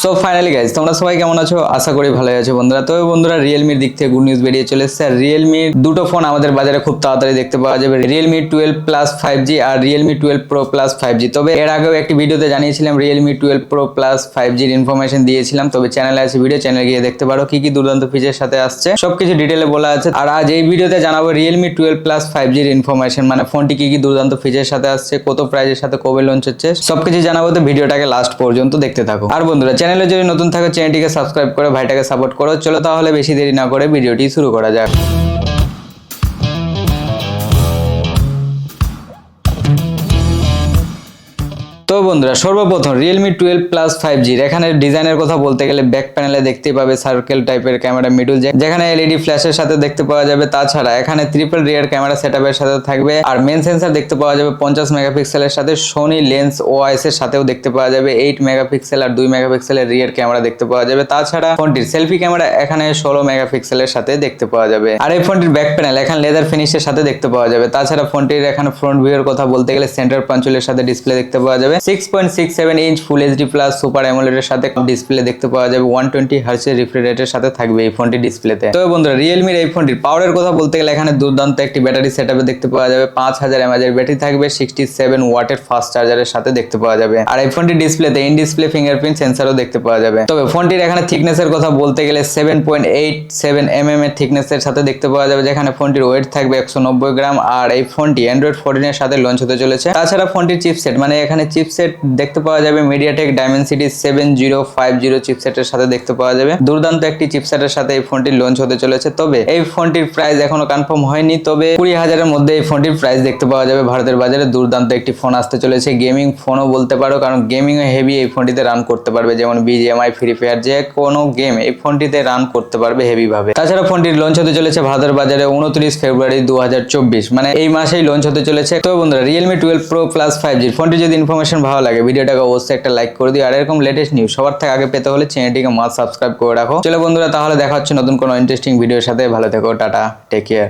So finally guys তোমরা সবাই কেমন আছো? আশা করি ভালোই আছো বন্ধুরা। তবে বন্ধুরা রিয়েলমির দিক থেকে গুড নিউজ বেরিয়ে চলে এসেছে। আর রিয়েলমির দুটো ফোন আমাদের বাজারে খুব তাড়াতাড়ি দেখতে পাওয়া যাবে, রিয়েলমি 12 প্লাস 5G আর রিয়েলমি 12 প্রো প্লাস 5G। তবে এর আগেও একটি ভিডিওতে জানিয়েছিলাম রিয়েলমি 12 প্রো প্লাস 5Gর ইনফরমেশন দিয়েছিলাম। তবে চ্যানেলে আছে ভিডিও, চ্যানেলে গিয়ে দেখতে পারো কি কি দুর্দান্ত ফিচারের সাথে আসছে, সবকিছু ডিটেলে বলা আছে। আর আজ এই ভিডিওতে জানাবো রিয়েলমি 12 প্লাস 5Gর ইনফরমেশন, মানে ফোনটি কি কি দুর্দান্ত ফিচারের সাথে আসছে, কত প্রাইজের সাথে কবে লঞ্চ হচ্ছে, সবকিছু জানাবো। তো ভিডিওটাকে লাস্ট পর্যন্ত দেখতে থাকো। আর বন্ধুরা চ্যানেলে যদি নতুন থাকো চ্যানেলটিকে সাবস্ক্রাইব করে ভাইটাকে সাপোর্ট করো। চলো তাহলে বেশি দেরি না করে ভিডিওটি শুরু করা যাক। তো বন্ধুরা সর্বপ্রথম রিয়েলমি 12 প্লাস 5G এখানে ডিজাইনের কথা বলতে গেলে ব্যাক প্যানেলে দেখতে পাবে সার্কেল টাইপের ক্যামেরা মিডল জ্যাক, যেখানে এলইডি ফ্ল্যাশের সাথে দেখতে পাওয়া যাবে। তাছাড়া এখানে ট্রিপল রিয়ার ক্যামেরা সেটআপের সাথে থাকবে। আর মেন সেন্সর দেখতে পাওয়া যাবে 50 মেগাপিক্সেলের সাথে, সোনি লেন্স ওআইএস এর সাথেও দেখতে পাওয়া যাবে 8 মেগাপিক্সেল আর 2 মেগাপিক্সেলের রিয়ার ক্যামেরা দেখতে পাওয়া যাবে। তাছাড়া ফোনটির সেলফি ক্যামেরা এখানে 16 মেগাপিক্সেলের সাথে দেখতে পাওয়া যাবে। আর এই ফোনটির ব্যাক প্যানেল এখানে লেদার ফিনিশের সাথে দেখতে পাওয়া যাবে। তাছাড়া ফোনটির এখানে ফ্রন্ট ভিউ এর কথা বলতে গেলে সেন্টার পাঞ্চুলের সাথে ডিসপ্লে দেখতে পাওয়া যাবে। 6.67 inch full HD plus super AMOLED এর সাথে ডিসপ্লে দেখতে পাওয়া যাবে। 120 হার্টজ এর রিফ্রেশ রেটের সাথে থাকবে এই ফোনটি ডিসপ্লেতে। তো বন্ধুরা রিয়েলমির এই ফোনটির পাওয়ারের কথা বলতে গেলে এখানে দুর্দান্ত একটি ব্যাটারি সেটআপে দেখতে পাওয়া যাবে। 5000 mAh এর ব্যাটারি থাকবে, 67 ওয়াটের ফাস্ট চার্জারের সাথে দেখতে পাওয়া যাবে। আর এই ফোনটির ডিসপ্লেতে ইন ডিসপ্লে ফিঙ্গারপ্রিন্ট সেন্সরও দেখতে পাওয়া যাবে। তবে ফোনটির এখানে থিকনেসের কথা বলতে গেলে 7.87 mm এর থিকনেসের সাথে দেখতে পাওয়া যাবে, যেখানে ফোনটির ওয়েট থাকবে 190 গ্রাম। আর এই ফোনটি অ্যান্ড্রয়েড 14 এর সাথে লঞ্চ হতে চলেছে। তাছাড়া ফোনটির চিপসেট, মানে এখানে চিপসেট দেখতে পাওয়া যাবে মিডিয়াটেক ডাইমেনসিটি 7050 চিপসেটের সাথে দেখতে পাওয়া যাবে। দুর্দান্ত একটি চিপসেটের সাথে এই ফোনটি লঞ্চ হতে চলেছে। তবে এই ফোনটির প্রাইস এখনো কনফার্ম হয়নি, তবে 20,000 এর মধ্যে এই ফোনটির প্রাইস দেখতে পাওয়া যাবে ভারতের বাজারে। দুর্দান্ত একটি ফোন আসতে চলেছে, গেমিং ফোনও বলতে পারো, কারণ গেমিং এ হেভি এই ফোনটিতে রান করতে পারবে, যেমন বিজিএমআই, ফ্রি ফায়ার, যে কোনো গেম এই ফোনটিতে রান করতে পারবে হেভি ভাবে। তাছাড়া ফোনটির লঞ্চ হতে চলেছে ভারতের বাজারে 29 ফেব্রুয়ারি 2024, মানে এই মাসেই লঞ্চ হতে চলেছে। তো বন্ধুরা রিয়েলমি 12 প্রো প্লাস 5G ফোনটি যদি ইনফরমেশন ভালো লাগে ভিডিওটাকে অবশ্যই একটা লাইক করে দিও। আর এরকম লেটেস্ট নিউজ সবার থেকে আগে পেতে হলে চ্যানেলটিকে মাস্ট সাবস্ক্রাইব করে রাখো। চলো বন্ধুরা তাহলে দেখা হচ্ছে নতুন কোনো ইন্টারেস্টিং ভিডিওর সাথে। ভালো থেকো, টাটা, টেক কেয়ার।